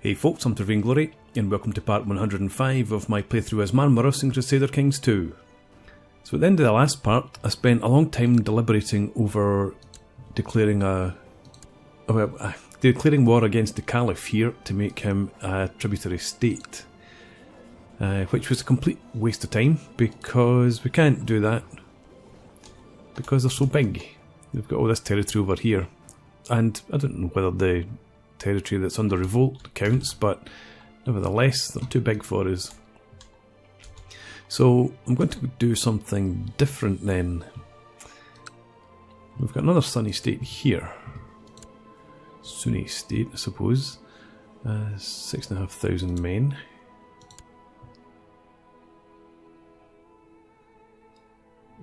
Hey folks, I'm Vainglory, and welcome to part 105 of my playthrough as Marmaros in Crusader Kings II. So at the end of the last part, I spent a long time deliberating over declaring declaring war against the Caliph here to make him a tributary state. Which was a complete waste of time, because we can't do that, because they're so big. We've got all this territory over here, and I don't know whether the territory that's under revolt counts, but nevertheless they're too big for us. So I'm going to do something different then. We've got another sunny state here. Sunny state, I suppose. 6,500 men.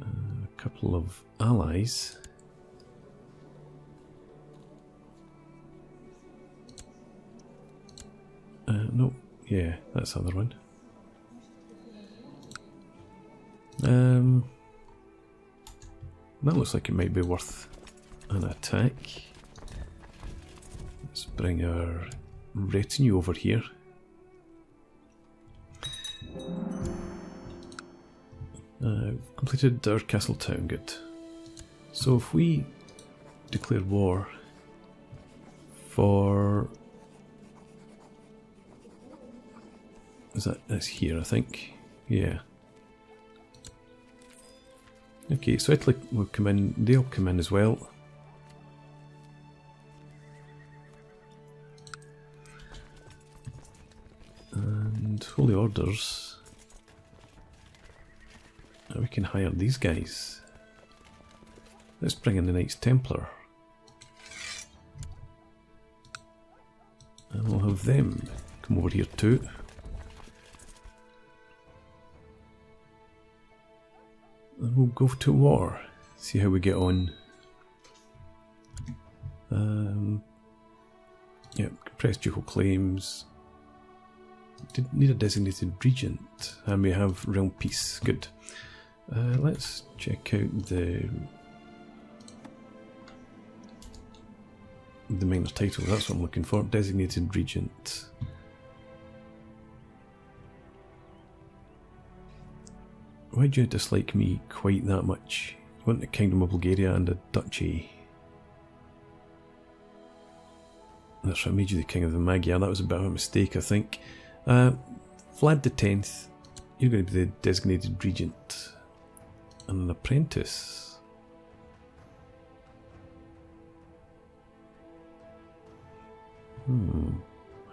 A couple of allies. No, yeah, that's the other one. That looks like it might be worth an attack. Let's bring our retinue over here. Completed our castle town, good. So if we declare war for... that's here, I think. Yeah. Okay, so Italy will come in, they'll come in as well. And Holy Orders. Now we can hire these guys. Let's bring in the Knights Templar. And we'll have them come over here too. And we'll go to war, see how we get on. Yeah, compressed ducal claims. Did need a designated regent, and we have realm peace. Good. Let's check out the minor title. That's what I'm looking for. Designated regent. Why do you dislike me quite that much? You want the Kingdom of Bulgaria and a Duchy. That's right, I made you the King of the Magyar. That was a bit of a mistake, I think. Vlad the 10th, you're going to be the designated regent. And an apprentice.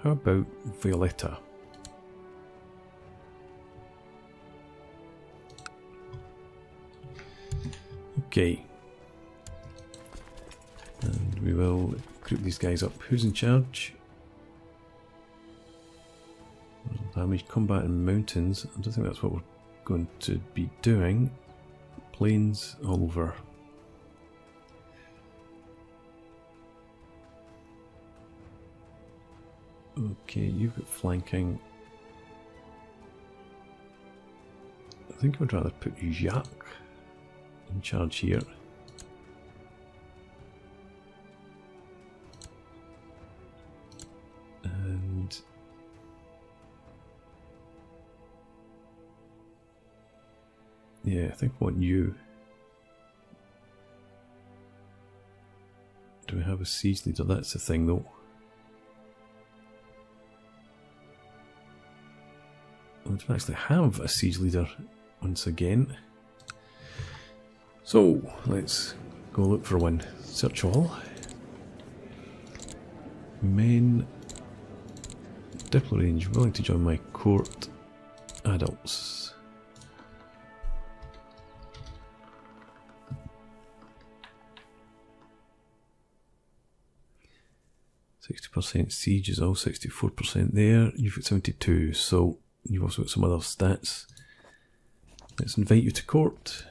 How about Violetta? Okay, and we will group these guys up. Who's in charge? Damage, combat and mountains. I don't think that's what we're going to be doing. Plains all over. Okay, you've got flanking. I think I would rather put Jacques in charge here. And yeah, I think I want you. Do we have a siege leader? That's the thing though. We don't actually have a siege leader once again. So, let's go look for one. Search all. Men. Diplo range, willing to join my court. Adults. %60 siege is all, 64% there. You've got 72, so you've also got some other stats. Let's invite you to court.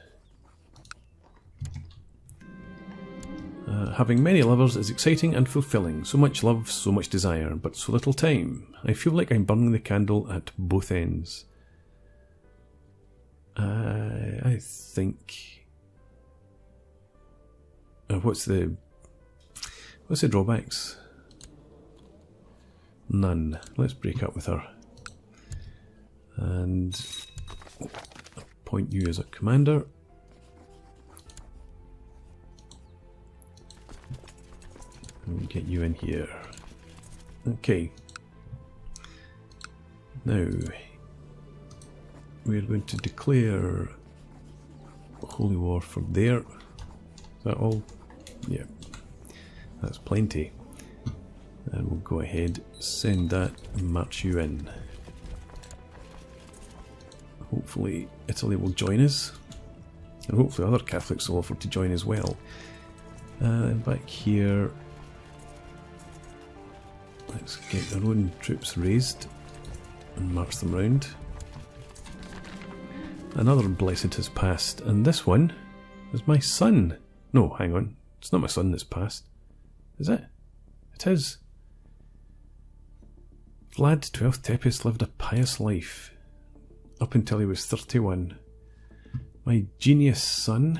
Having many lovers is exciting and fulfilling. So much love, so much desire, but so little time. I feel like I'm burning the candle at both ends. I think... what's the drawbacks? None. Let's break up with her. And appoint you as a commander. And get you in here. Okay. Now, we're going to declare a holy war from there. Is that all? Yeah. That's plenty. And we'll go ahead, send that, and march you in. Hopefully Italy will join us. And hopefully other Catholics will offer to join as well. And back here, let's get our own troops raised and march them round. Another blessed has passed, and this one is my son. No, hang on, it's not my son that's passed. Is it? It is. Vlad 12th Tepes lived a pious life up until he was 31. My genius son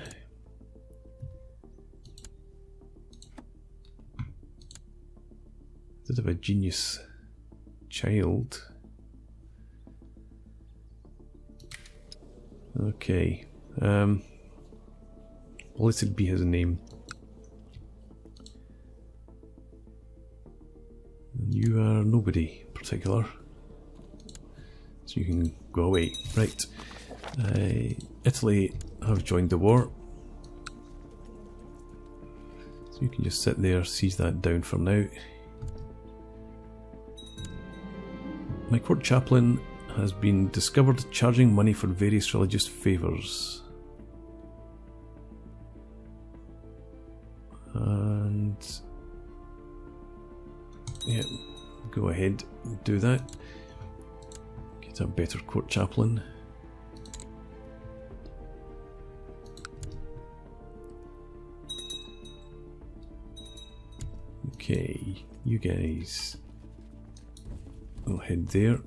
did have a genius child. Okay. Blessed be his name. You are nobody particular, so you can go away. Right. Italy have joined the war, so you can just sit there, seize that down for now. My court chaplain has been discovered charging money for various religious favours. And yeah, go ahead and do that. Get a better court chaplain. Okay, you guys will head there.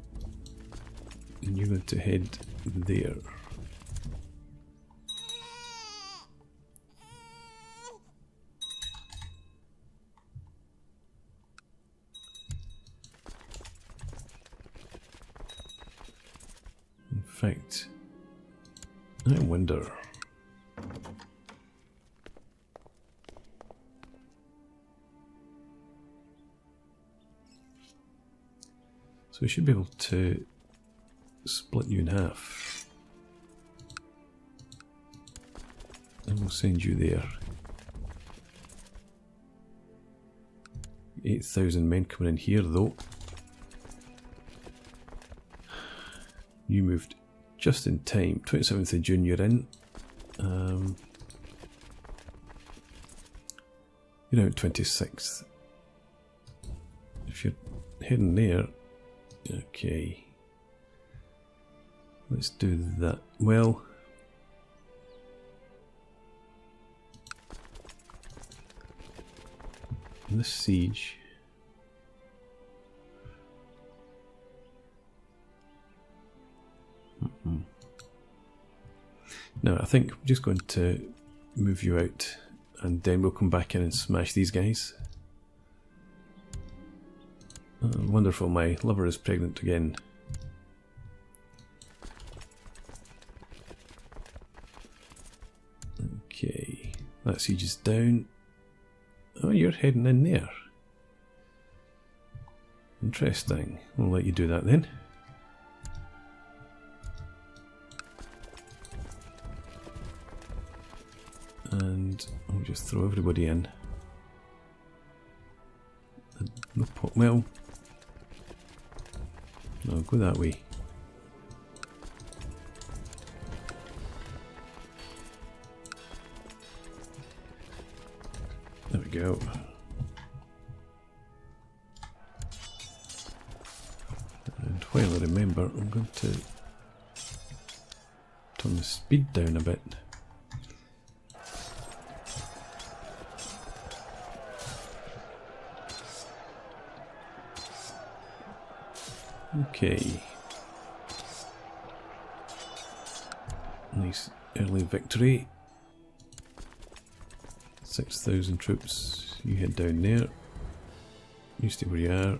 And you're going to head there. In fact, I wonder. So we should be able to split you in half, and we'll send you there. 8,000 men coming in here though. You moved just in time. 27th of June you're in. You're now at 26th. If you're heading there, okay. Let's do that. Well, in this siege, no, I think I'm just going to move you out, and then we'll come back in and smash these guys. Wonderful, my lover is pregnant again. Okay, that siege is down. Oh, you're heading in there. Interesting. We'll let you do that then. And we'll just throw everybody in. No well, no, go that way. There we go. And while I remember, I'm going to turn the speed down a bit. Okay. Nice early victory. 6,000 troops. You head down there. You stay where you are.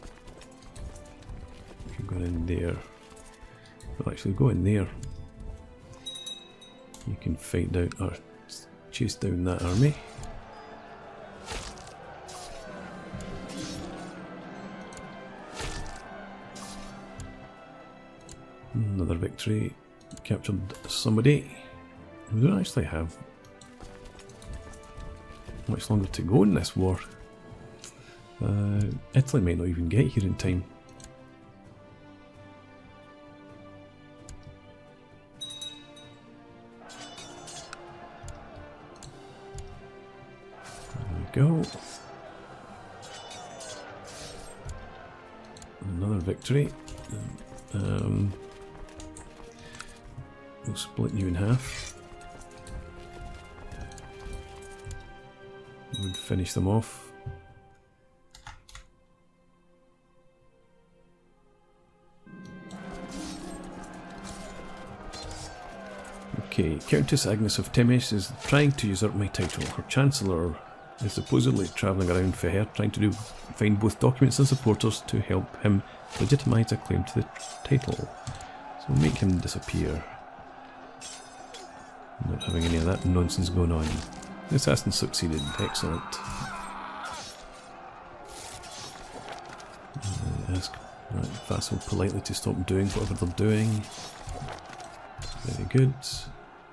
Go in there. Well, actually, go in there. You can fight down or chase down that army. Another victory. Captured somebody. We don't actually have much longer to go in this war. Italy might not even get here in time. There we go. Another victory. We'll split you in half. We'll finish them off. Okay, Countess Agnes of Temes is trying to usurp my title. Her Chancellor is supposedly travelling around for her, trying to find both documents and supporters to help him legitimise a claim to the title. So make him disappear. Not having any of that nonsense going on. The assassin succeeded. Excellent. Ask that vassal politely to stop doing whatever they're doing. Very good.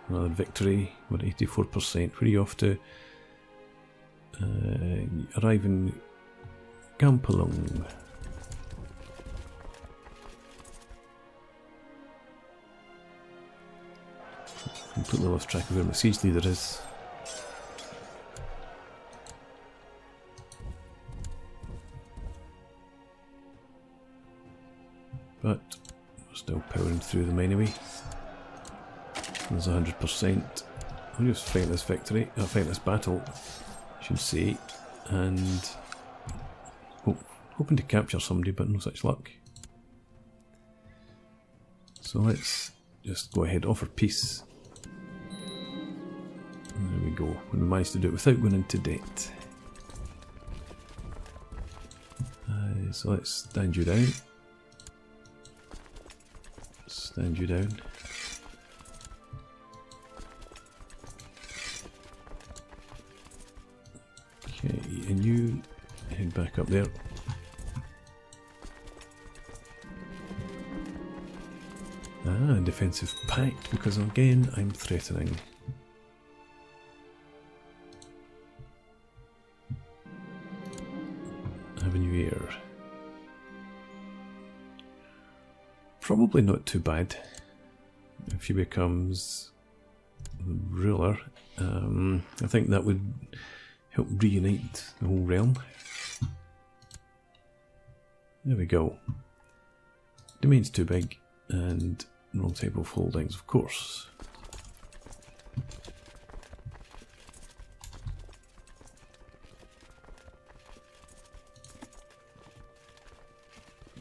Another victory. We're 84%. Where are you off to? Arrive in Gampalung. Completely lost track of where my siege leader is. But we're still powering through them anyway. There's 100%. I'll just fight this victory, fight this battle, I should say, and hoping to capture somebody, but no such luck. So let's just go ahead, offer peace. There we go. When we managed to do it without going into debt. So let's stand you down. Stand you down. Okay, and you head back up there. Ah, defensive pact, because again I'm threatening. Avenue Air. Probably not too bad if he becomes ruler. I think that would help reunite the whole realm. There we go. Domain's too big and wrong type of holdings, of course.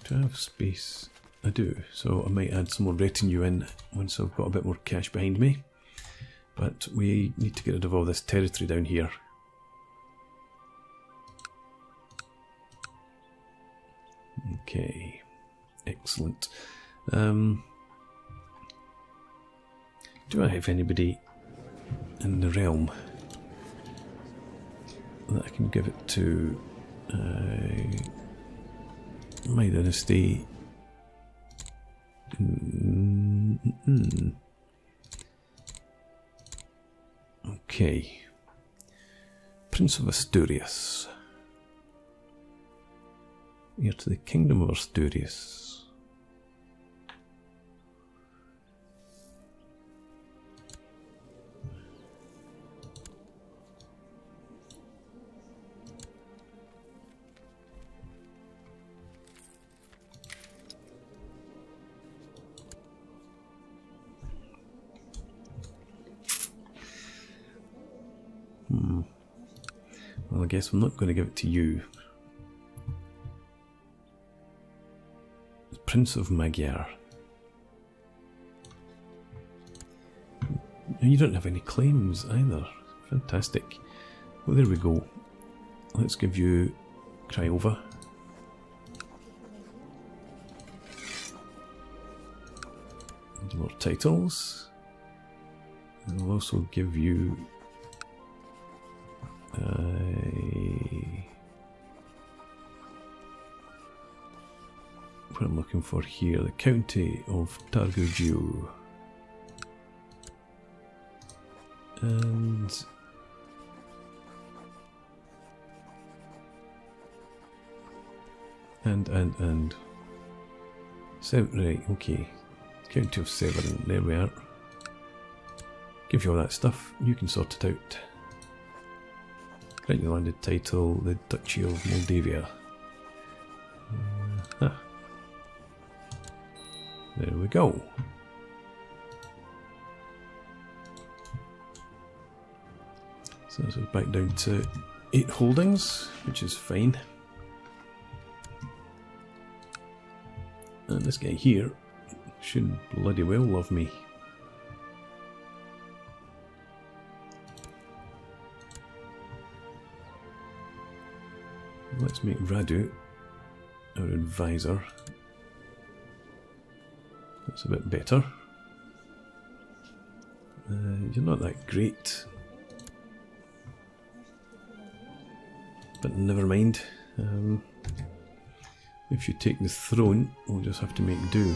Do I have space? I do, so I might add some more retinue in once I've got a bit more cash behind me. But we need to get rid of all this territory down here. Okay, excellent. Do I have anybody in the realm that I can give it to? My dynasty. Okay. Prince of Asturias. Heir to the Kingdom of Asturias. Well, I guess I'm not going to give it to you. Prince of Magyar. You don't have any claims either. Fantastic. Well, there we go. Let's give you Craiova. And more titles. And I'll also give you what I'm looking for here, the County of Targogio. And right, okay. County of Severn, there we are. Give you all that stuff, you can sort it out. Grant you landed title, the Duchy of Moldavia. There we go. So this is back down to 8 holdings, which is fine. And this guy here should bloody well love me. Let's make Radu our advisor. That's a bit better. You're not that great. But never mind. If you take the throne, we'll just have to make do.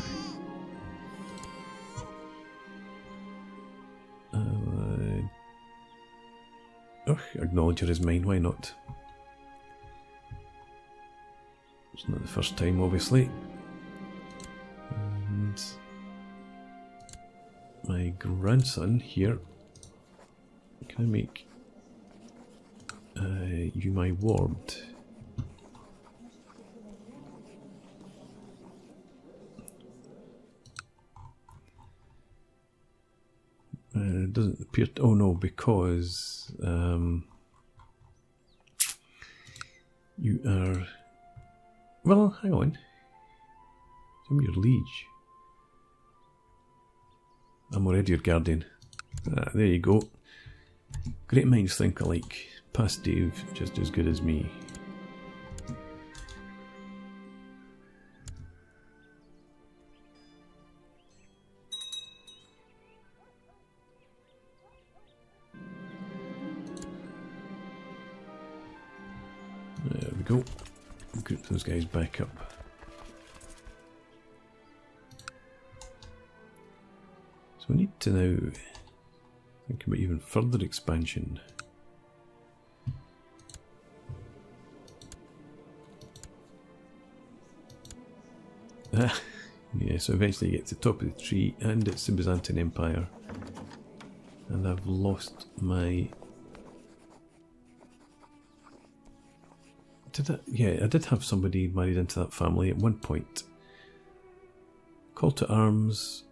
Acknowledger is mine, why not? It's not the first time, obviously. And my grandson here, can I make you my ward? It doesn't appear to, oh no, because you are, well, hang on, I'm your liege. I'm already your guardian. There you go. Great minds think alike. Past Dave, just as good as me. There we go. Group those guys back up. So we need to now think about even further expansion. Yeah, so eventually you get to the top of the tree and it's the Byzantine Empire. And I've lost my... Yeah, I did have somebody married into that family at one point. Call to arms.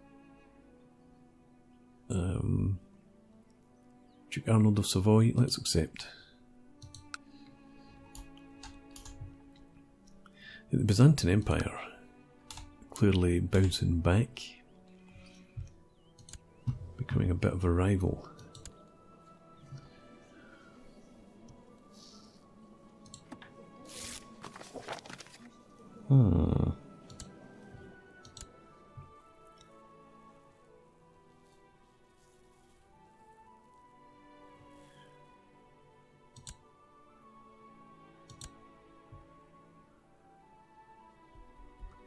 Duke Arnold of Savoy, let's accept. The Byzantine Empire, clearly bouncing back, becoming a bit of a rival.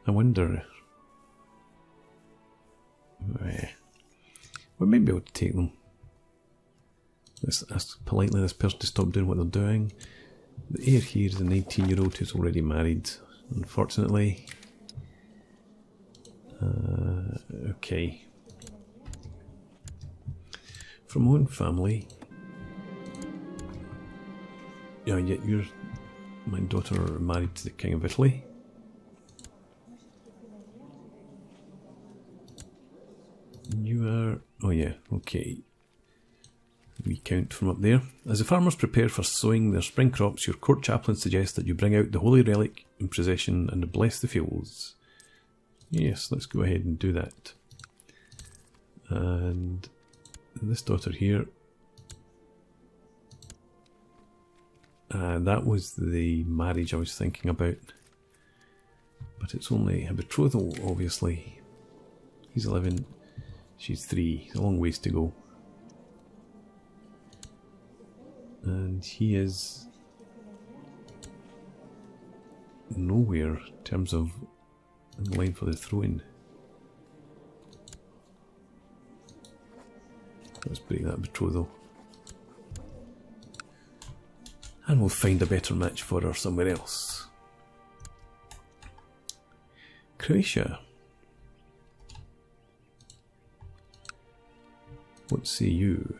I wonder. We may be able to take them. Let's ask politely this person to stop doing what they're doing. The heir here is a 19-year-old who's already married, unfortunately. Okay. From my own family. Yeah, yet you're my daughter married to the King of Italy. You are... oh yeah, okay. We count from up there. As the farmers prepare for sowing their spring crops, your court chaplain suggests that you bring out the holy relic in procession and bless the fields. Yes, let's go ahead and do that. And this daughter here... that was the marriage I was thinking about. But it's only a betrothal, obviously. He's 11... She's 3. A long ways to go. And he is nowhere in terms of in line for the throne. Let's break that betrothal. And we'll find a better match for her somewhere else. Croatia. What say you?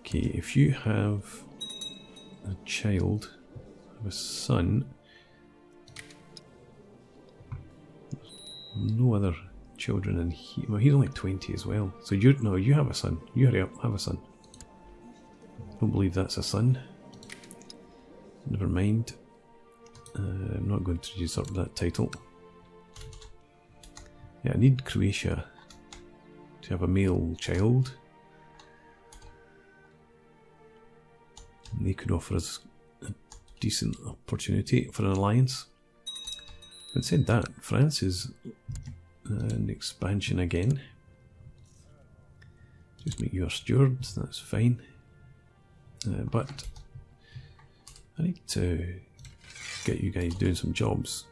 Okay, if you have a child, have a son, no other children, and well, he's only 20 as well. So you have a son. You hurry up, have a son. Don't believe that's a son. Never mind. I'm not going to usurp that title. Yeah, I need Croatia to have a male child. And they could offer us a decent opportunity for an alliance. Having said that, France is an expansion again. Just make you a steward, that's fine. But I need to get you guys doing some jobs.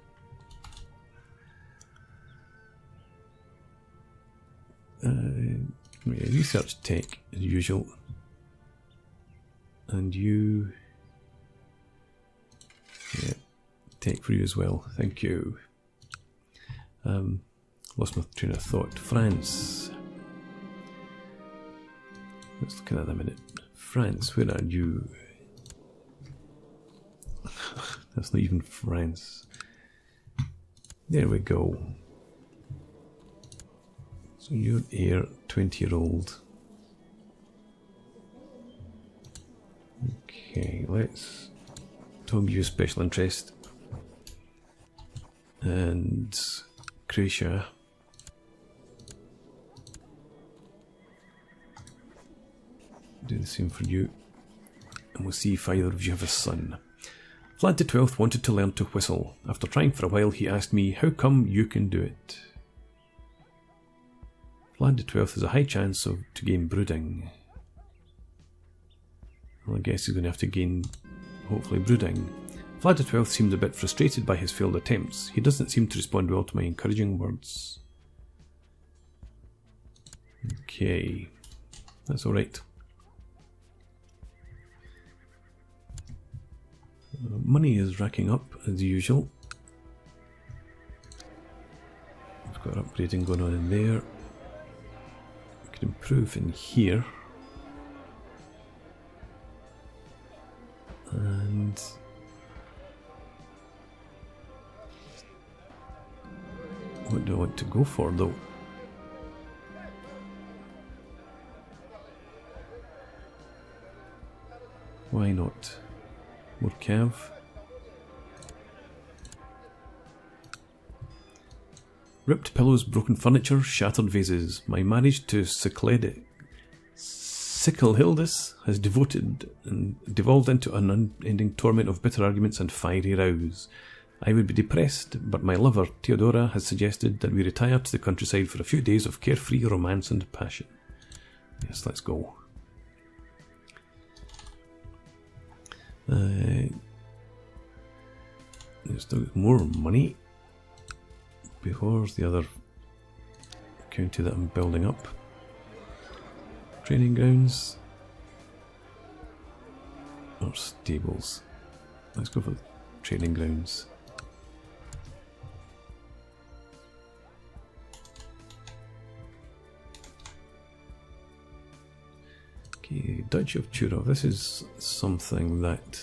Research tech as usual. And you... yeah, tech for you as well, thank you. Lost my train of thought. France. Let's look at that in a minute. France, where are you? That's not even France. There we go. So you're heir, 20-year-old. Okay, let's talk you special interest. And Croatia. Do the same for you. And we'll see if either of you have a son. Vlad the 12th wanted to learn to whistle. After trying for a while, he asked me, how come you can do it? Vlad the 12th has a high chance to gain brooding. Well, I guess he's going to have to gain, hopefully, brooding. Vlad the 12th seemed a bit frustrated by his failed attempts. He doesn't seem to respond well to my encouraging words. Okay, that's alright. Money is racking up as usual. We've got upgrading going on in there. We could improve in here. And what do I want to go for though? Why not? More cav. Ripped pillows, broken furniture, shattered vases. My marriage to Sicklehildis has devolved into an unending torment of bitter arguments and fiery rows. I would be depressed, but my lover, Theodora, has suggested that we retire to the countryside for a few days of carefree romance and passion. Yes, let's go. There's still more money. Behore's the other county that I'm building up. Training grounds or stables. Let's go for the training grounds. Okay, Duchy of Turov. This is something that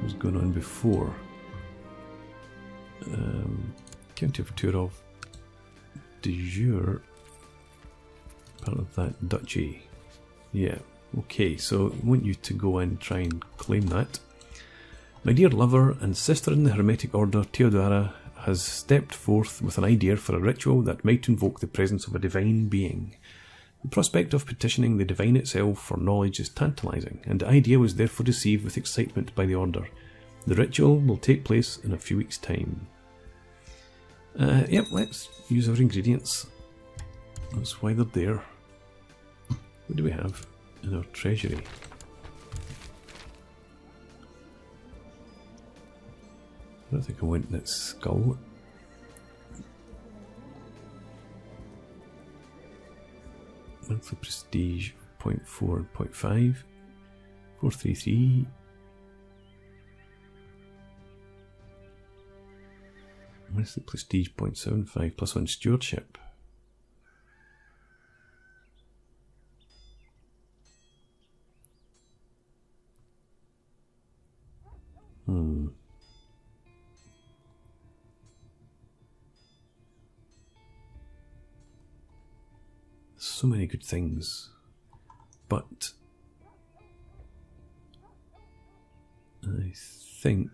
was going on before. County of Turov de jure part of that duchy. Yeah, okay, so I want you to go and try and claim that. My dear lover and sister in the Hermetic Order, Theodora, has stepped forth with an idea for a ritual that might invoke the presence of a divine being. The prospect of petitioning the divine itself for knowledge is tantalising, and the idea was therefore received with excitement by the Order. The ritual will take place in a few weeks' time. Yep, let's use our ingredients. That's why they're there. What do we have in our treasury? I don't think I want that skull. Monthly prestige 0.4 and 0.5. 433. Monthly prestige 0.75 plus 1 stewardship. So many good things, but I think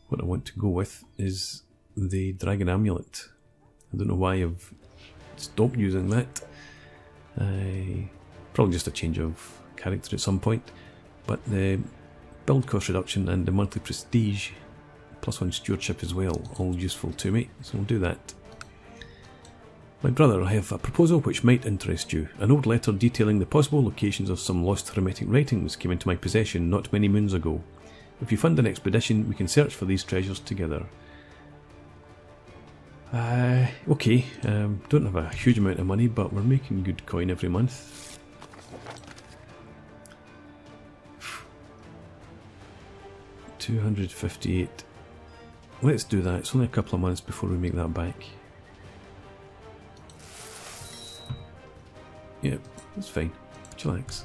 what I want to go with is the Dragon Amulet. I don't know why I've stopped using that. Probably just a change of character at some point, but the build cost reduction and the monthly prestige plus 1 stewardship as well, all useful to me, so we'll do that. My brother, I have a proposal which might interest you. An old letter detailing the possible locations of some lost hermetic writings came into my possession not many moons ago. If you fund an expedition, we can search for these treasures together. Okay, don't have a huge amount of money, but we're making good coin every month. $258. Let's do that. It's only a couple of months before we make that back. Yep, that's fine. Chillax.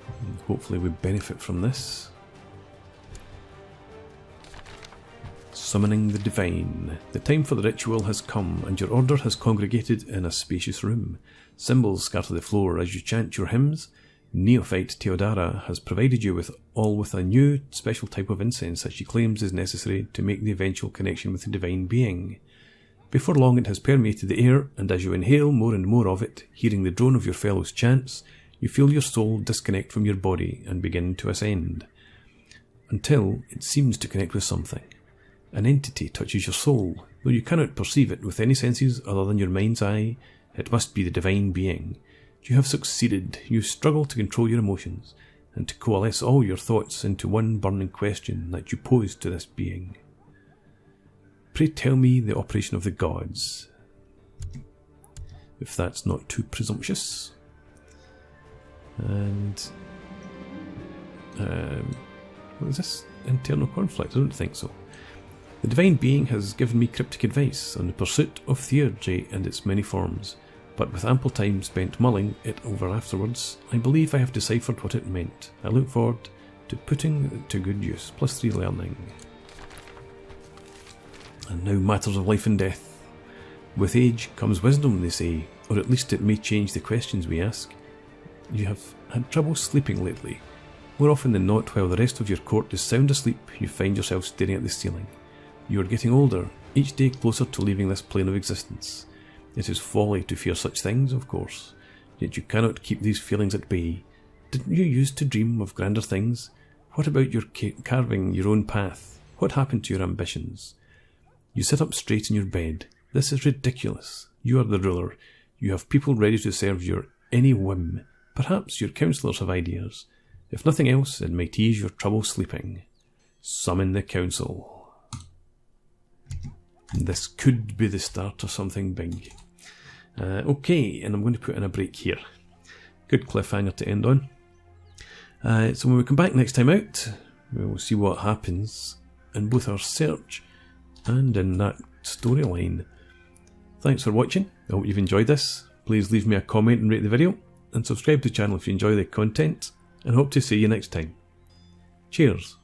And hopefully we benefit from this. Summoning the Divine. The time for the ritual has come, and your order has congregated in a spacious room. Symbols scatter the floor as you chant your hymns. Neophyte Theodara has provided you with a new special type of incense that she claims is necessary to make the eventual connection with the Divine Being. Before long it has permeated the air, and as you inhale more and more of it, hearing the drone of your fellows' chants, you feel your soul disconnect from your body and begin to ascend. Until it seems to connect with something. An entity touches your soul, though you cannot perceive it with any senses other than your mind's eye. It must be the Divine Being. You have succeeded. You struggle to control your emotions, and to coalesce all your thoughts into one burning question that you pose to this being. Pray tell me the operation of the gods. If that's not too presumptuous. And what is this? Internal conflict? I don't think so. The Divine Being has given me cryptic advice on the pursuit of theurgy and its many forms, but with ample time spent mulling it over afterwards, I believe I have deciphered what it meant. I look forward to putting it to good use. +3 learning. And now matters of life and death. With age comes wisdom, they say, or at least it may change the questions we ask. You have had trouble sleeping lately. More often than not, while the rest of your court is sound asleep, you find yourself staring at the ceiling. You are getting older, each day closer to leaving this plane of existence. It is folly to fear such things, of course, yet you cannot keep these feelings at bay. Didn't you used to dream of grander things? What about your carving your own path? What happened to your ambitions? You sit up straight in your bed. This is ridiculous. You are the ruler. You have people ready to serve your any whim. Perhaps your councillors have ideas. If nothing else, it might ease your trouble sleeping. Summon the council. This could be the start of something big. Okay, and I'm going to put in a break here. Good cliffhanger to end on. So when we come back next time out, we will see what happens in both our search and in that storyline. Thanks for watching. I hope you've enjoyed this. Please leave me a comment and rate the video, and subscribe to the channel if you enjoy the content, and hope to see you next time. Cheers.